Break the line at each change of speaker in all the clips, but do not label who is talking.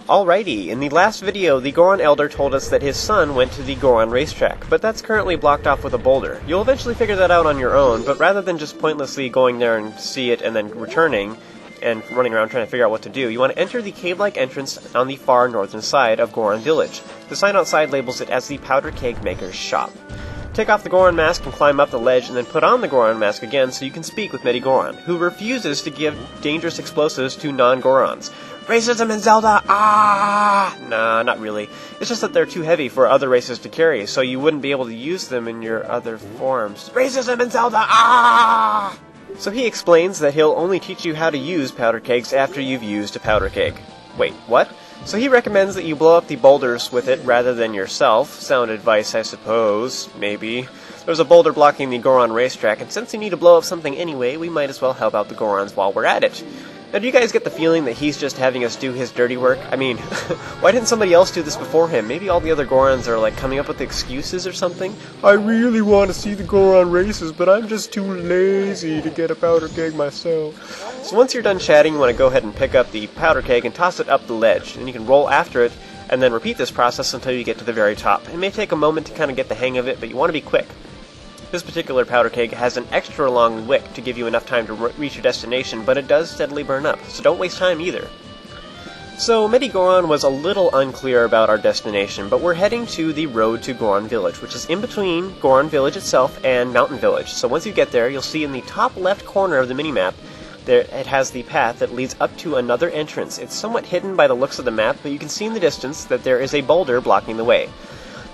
Alrighty, in the last video, the Goron Elder told us that his son went to the Goron Racetrack, but that's currently blocked off with a boulder. You'll eventually figure that out on your own, but rather than just pointlessly going there and see it and then returning, and running around trying to figure out what to do, you want to enter the cave-like entrance on the far northern side of Goron Village. The sign outside labels it as the Powder Keg Maker's Shop. Take off the Goron mask and climb up the ledge, and then put on the Goron mask again so you can speak with Goron, who refuses to give dangerous explosives to non-Gorons. Racism in Zelda! Ah! Nah, not really. It's just that they're too heavy for other races to carry, so you wouldn't be able to use them in your other forms. Racism in Zelda! Ah! So he explains that he'll only teach you how to use powder kegs after you've used a powder keg. Wait, what? So he recommends that you blow up the boulders with it rather than yourself. Sound advice, I suppose. Maybe. There's a boulder blocking the Goron Racetrack, and since you need to blow up something anyway, we might as well help out the Gorons while we're at it. Now, do you guys get the feeling that he's just having us do his dirty work? I mean, why didn't somebody else do this before him? Maybe all the other Gorons are, like, coming up with excuses or something? I really want to see the Goron Races, but I'm just too lazy to get a powder keg myself. So once you're done chatting, you want to go ahead and pick up the powder keg and toss it up the ledge. And you can roll after it, and then repeat this process until you get to the very top. It may take a moment to kind of get the hang of it, but you want to be quick. This particular powder keg has an extra long wick to give you enough time to reach your destination, but it does steadily burn up, so don't waste time either. So, Goron was a little unclear about our destination, but we're heading to the road to Goron Village, which is in between Goron Village itself and Mountain Village. So once you get there, you'll see in the top left corner of the minimap, it has the path that leads up to another entrance. It's somewhat hidden by the looks of the map, but you can see in the distance that there is a boulder blocking the way.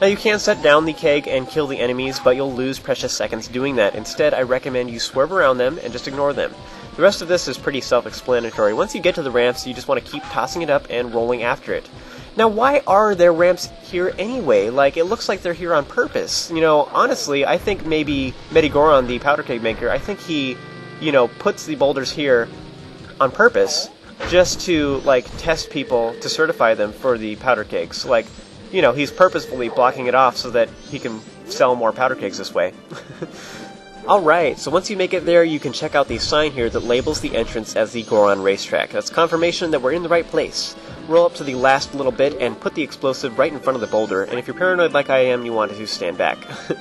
Now you can set down the keg and kill the enemies, but you'll lose precious seconds doing that. Instead, I recommend you swerve around them and just ignore them. The rest of this is pretty self-explanatory. Once you get to the ramps, you just want to keep tossing it up and rolling after it. Now, why are there ramps here anyway? Like, it looks like they're here on purpose. You know, honestly, I think maybe Goron, the powder keg maker, I think he, puts the boulders here on purpose just to, like, test people to certify them for the powder kegs. Like, he's purposefully blocking it off so that he can sell more powder kegs this way. Alright, so once you make it there, you can check out the sign here that labels the entrance as the Goron Racetrack. That's confirmation that we're in the right place. Roll up to the last little bit and put the explosive right in front of the boulder, and if you're paranoid like I am, you want to stand back.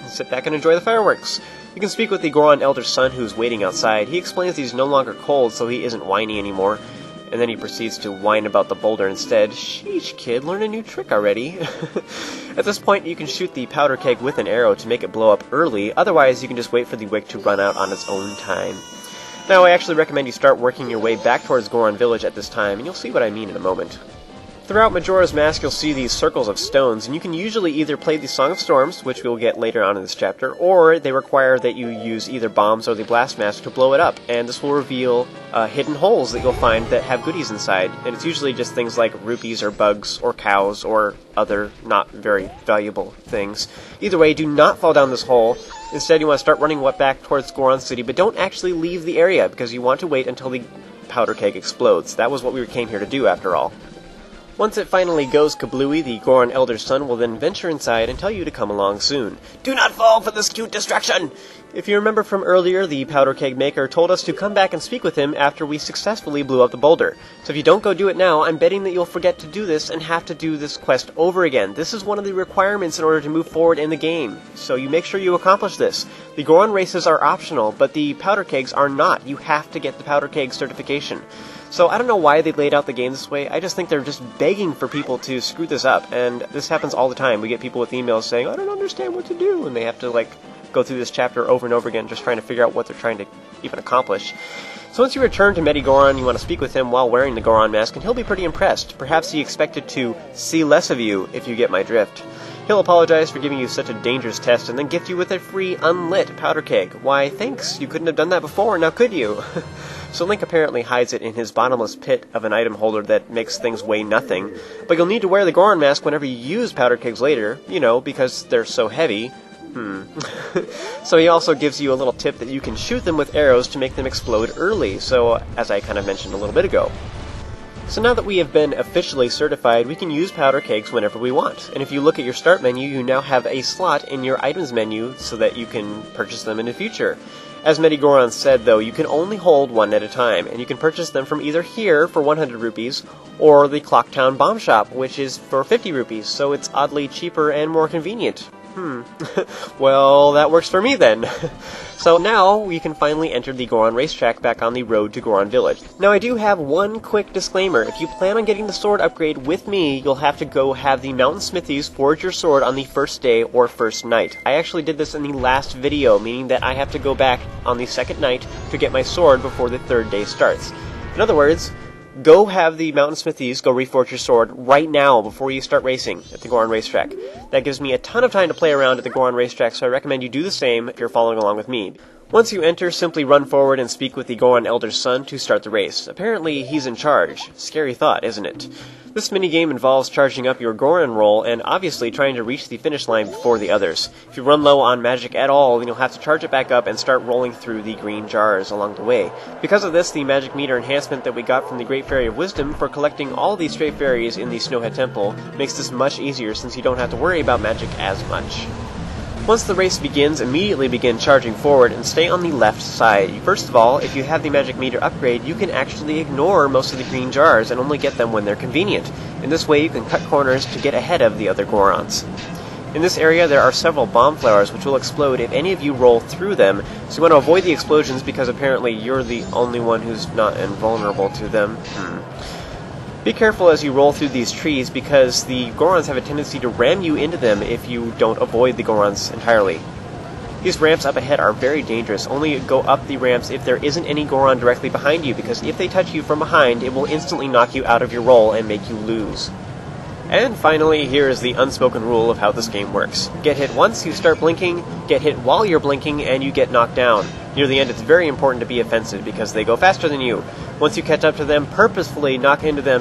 Sit back and enjoy the fireworks. You can speak with the Goron Elder's son who's waiting outside. He explains he's no longer cold, so he isn't whiny anymore. And then he proceeds to whine about the boulder instead. Sheesh, kid, learn a new trick already. At this point, you can shoot the powder keg with an arrow to make it blow up early. Otherwise, you can just wait for the wick to run out on its own time. Now, I actually recommend you start working your way back towards Goron Village at this time, and you'll see what I mean in a moment. Throughout Majora's Mask, you'll see these circles of stones, and you can usually either play the Song of Storms, which we'll get later on in this chapter, or they require that you use either bombs or the blast mask to blow it up, and this will reveal hidden holes that you'll find that have goodies inside, and it's usually just things like rupees or bugs or cows or other not very valuable things. Either way, do not fall down this hole. Instead, you want to start running back towards Goron City, but don't actually leave the area, because you want to wait until the powder keg explodes. That was what we came here to do, after all. Once it finally goes kablooey, the Goron Elder's son will then venture inside and tell you to come along soon. Do not fall for this cute distraction! If you remember from earlier, the powder keg maker told us to come back and speak with him after we successfully blew up the boulder. So if you don't go do it now, I'm betting that you'll forget to do this and have to do this quest over again. This is one of the requirements in order to move forward in the game, so you make sure you accomplish this. The Goron Races are optional, but the powder kegs are not. You have to get the Powder Keg Certification. So I don't know why they laid out the game this way. I just think they're just begging for people to screw this up, and this happens all the time. We get people with emails saying, I don't understand what to do, and they have to, go through this chapter over and over again just trying to figure out what they're trying to even accomplish. So once you return to Goron, you want to speak with him while wearing the Goron mask, and he'll be pretty impressed. Perhaps he expected to see less of you, if you get my drift. He'll apologize for giving you such a dangerous test and then gift you with a free unlit powder keg. Why, thanks, you couldn't have done that before, now could you? So Link apparently hides it in his bottomless pit of an item holder that makes things weigh nothing. But you'll need to wear the Goron mask whenever you use powder kegs later, because they're so heavy. So he also gives you a little tip that you can shoot them with arrows to make them explode early, so as I kind of mentioned a little bit ago. So now that we have been officially certified, we can use powder kegs whenever we want. And if you look at your start menu, you now have a slot in your items menu so that you can purchase them in the future. As many Gorons said, though, you can only hold one at a time, and you can purchase them from either here for 100 rupees, or the Clocktown Bomb Shop, which is for 50 rupees, so it's oddly cheaper and more convenient. Well, that works for me then. So now we can finally enter the Goron Racetrack back on the road to Goron Village. Now I do have one quick disclaimer. If you plan on getting the sword upgrade with me, you'll have to go have the Mountain Smithies forge your sword on the first day or first night. I actually did this in the last video, meaning that I have to go back on the second night to get my sword before the third day starts. In other words, go have the Mountain Smithies go reforge your sword right now before you start racing at the Goron Racetrack. That gives me a ton of time to play around at the Goron Racetrack, so I recommend you do the same if you're following along with me. Once you enter, simply run forward and speak with the Goron Elder's son to start the race. Apparently, he's in charge. Scary thought, isn't it? This minigame involves charging up your Goron roll and obviously trying to reach the finish line before the others. If you run low on magic at all, then you'll have to charge it back up and start rolling through the green jars along the way. Because of this, the magic meter enhancement that we got from the Great Fairy of Wisdom for collecting all these stray fairies in the Snowhead Temple makes this much easier since you don't have to worry about magic as much. Once the race begins, immediately begin charging forward and stay on the left side. First of all, if you have the magic meter upgrade, you can actually ignore most of the green jars and only get them when they're convenient. In this way, you can cut corners to get ahead of the other Gorons. In this area, there are several bomb flowers which will explode if any of you roll through them, so you want to avoid the explosions because apparently you're the only one who's not invulnerable to them. Be careful as you roll through these trees because the Gorons have a tendency to ram you into them if you don't avoid the Gorons entirely. These ramps up ahead are very dangerous. Only go up the ramps if there isn't any Goron directly behind you, because if they touch you from behind, it will instantly knock you out of your roll and make you lose. And finally, here is the unspoken rule of how this game works. Get hit once, you start blinking, get hit while you're blinking, and you get knocked down. Near the end, it's very important to be offensive because they go faster than you. Once you catch up to them, purposefully knock into them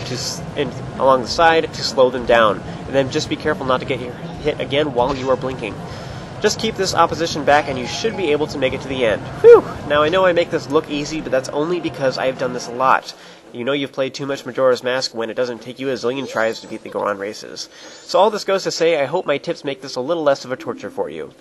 along the side to slow them down. And then just be careful not to get hit again while you are blinking. Just keep this opposition back and you should be able to make it to the end. Whew! Now I know I make this look easy, but that's only because I've done this a lot. You know you've played too much Majora's Mask when it doesn't take you a zillion tries to beat the Goron Races. So all this goes to say, I hope my tips make this a little less of a torture for you.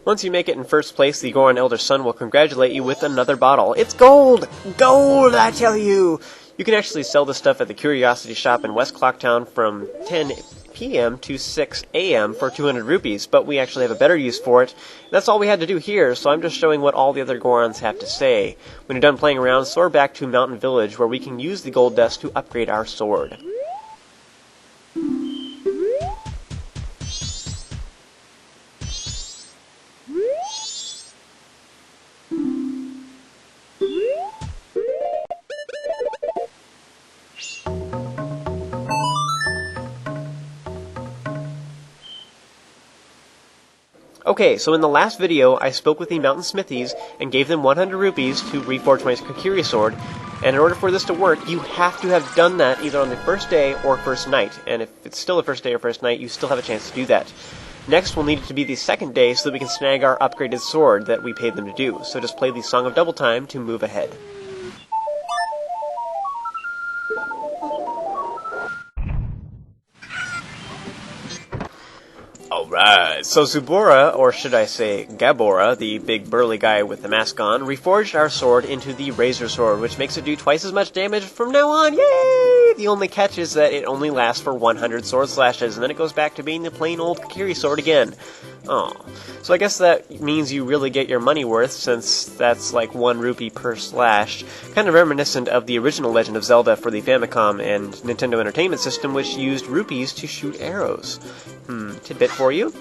Once you make it in first place, the Goron Elder's son will congratulate you with another bottle. It's gold! Gold, I tell you! You can actually sell this stuff at the Curiosity Shop in West Clocktown from 10 p.m. to 6 a.m. for 200 rupees, but we actually have a better use for it. And that's all we had to do here, so I'm just showing what all the other Gorons have to say. When you're done playing around, soar back to Mountain Village, where we can use the gold dust to upgrade our sword. Okay, so in the last video, I spoke with the Mountain Smithies and gave them 100 rupees to reforge my Kokiri Sword, and in order for this to work, you have to have done that either on the first day or first night, and if it's still the first day or first night, you still have a chance to do that. Next, we'll need it to be the second day so that we can snag our upgraded sword that we paid them to do, so just play the Song of Double Time to move ahead. Alright, so Zubora, or should I say Gabora, the big burly guy with the mask on, reforged our sword into the Razor Sword, which makes it do twice as much damage from now on, yay! The only catch is that it only lasts for 100 sword slashes, and then it goes back to being the plain old Kokiri Sword again. Oh, so I guess that means you really get your money worth, since that's like 1 rupee per slash, kind of reminiscent of the original Legend of Zelda for the Famicom and Nintendo Entertainment System, which used rupees to shoot arrows. Tidbit for you.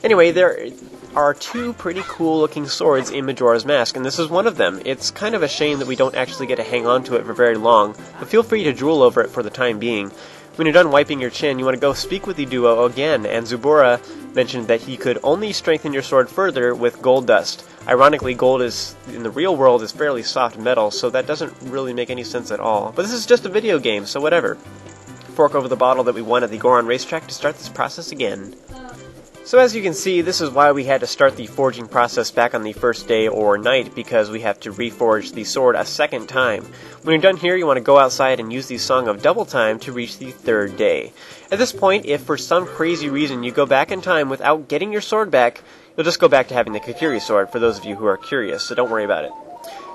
Anyway, there are 2 pretty cool looking swords in Majora's Mask, and this is one of them. It's kind of a shame that we don't actually get to hang on to it for very long, but feel free to drool over it for the time being. When you're done wiping your chin, you want to go speak with the duo again, and Zubora mentioned that he could only strengthen your sword further with gold dust. Ironically, gold is, in the real world, is fairly soft metal, so that doesn't really make any sense at all. But this is just a video game, so whatever. Fork over the bottle that we won at the Goron Racetrack to start this process again. So as you can see, this is why we had to start the forging process back on the first day or night, because we have to reforge the sword a second time. When you're done here, you want to go outside and use the Song of Double Time to reach the third day. At this point, if for some crazy reason you go back in time without getting your sword back, you'll just go back to having the Kokiri Sword, for those of you who are curious, so don't worry about it.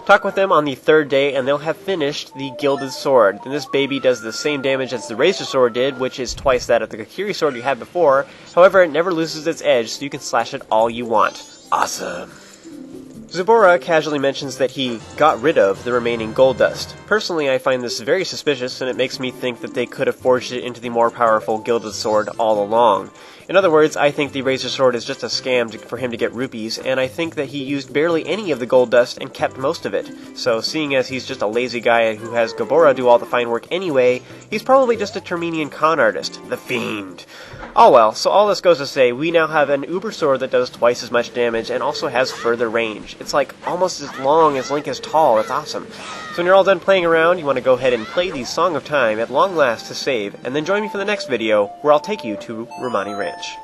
Talk with them on the third day, and they'll have finished the Gilded Sword. And this baby does the same damage as the Razor Sword did, which is twice that of the Kokiri Sword you had before. However, it never loses its edge, so you can slash it all you want. Awesome! Zubora casually mentions that he got rid of the remaining gold dust. Personally, I find this very suspicious, and it makes me think that they could have forged it into the more powerful Gilded Sword all along. In other words, I think the Razor Sword is just a scam for him to get rupees, and I think that he used barely any of the gold dust and kept most of it. So, seeing as he's just a lazy guy who has Gabora do all the fine work anyway, he's probably just a Terminian con artist. The Fiend. Oh well, so all this goes to say, we now have an Uber Sword that does twice as much damage and also has further range. It's like almost as long as Link is tall. It's awesome. So when you're all done playing around, you want to go ahead and play the Song of Time at long last to save, and then join me for the next video, where I'll take you to Romani Ranch.